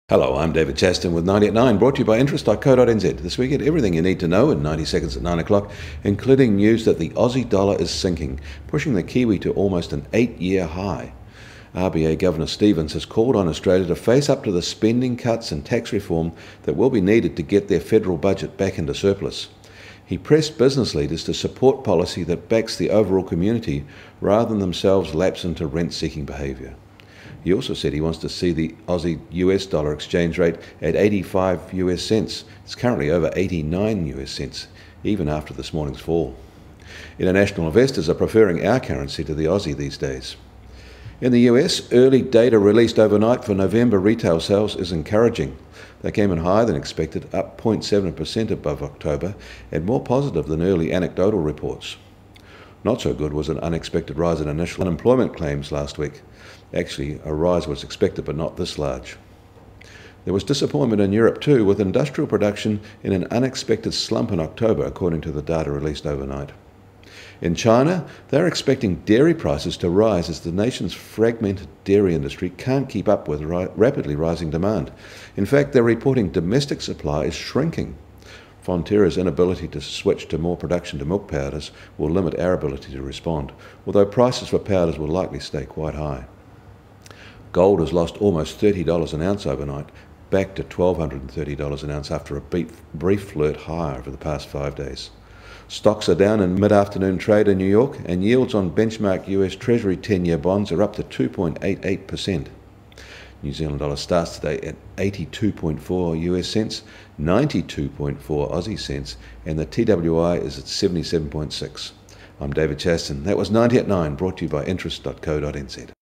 Hello, I'm David Chaston with 90 at 9, brought to you by interest.co.nz. This week, get everything you need to know in 90 seconds at 9 o'clock, including news that the Aussie dollar is sinking, pushing the Kiwi to almost an 8-year high. RBA Governor Stevens has called on Australia to face up to the spending cuts and tax reform that will be needed to get their federal budget back into surplus. He pressed business leaders to support policy that backs the overall community rather than themselves lapse into rent-seeking behaviour. He also said he wants to see the Aussie-US dollar exchange rate at 85 US cents. It's currently over 89 US cents, even after this morning's fall. International investors are preferring our currency to the Aussie these days. In the US, early data released overnight for November retail sales is encouraging. They came in higher than expected, up 0.7% above October, and more positive than early anecdotal reports. Not so good was an unexpected rise in initial unemployment claims last week. Actually, a rise was expected, but not this large. There was disappointment in Europe too, with industrial production in an unexpected slump in October, according to the data released overnight. In China, they're expecting dairy prices to rise as the nation's fragmented dairy industry can't keep up with rapidly rising demand. In fact, they're reporting domestic supply is shrinking. Fonterra's inability to switch to more production to milk powders will limit our ability to respond, although prices for powders will likely stay quite high. Gold has lost almost $30 an ounce overnight, back to $1,230 an ounce after a brief flirt higher over the past 5 days. Stocks are down in mid-afternoon trade in New York, and yields on benchmark US Treasury 10-year bonds are up to 2.88%. New Zealand dollar starts today at 82.4 US cents, 92.4 Aussie cents, and the TWI is at 77.6. I'm David Chaston. That was 90 at 9, brought to you by interest.co.nz.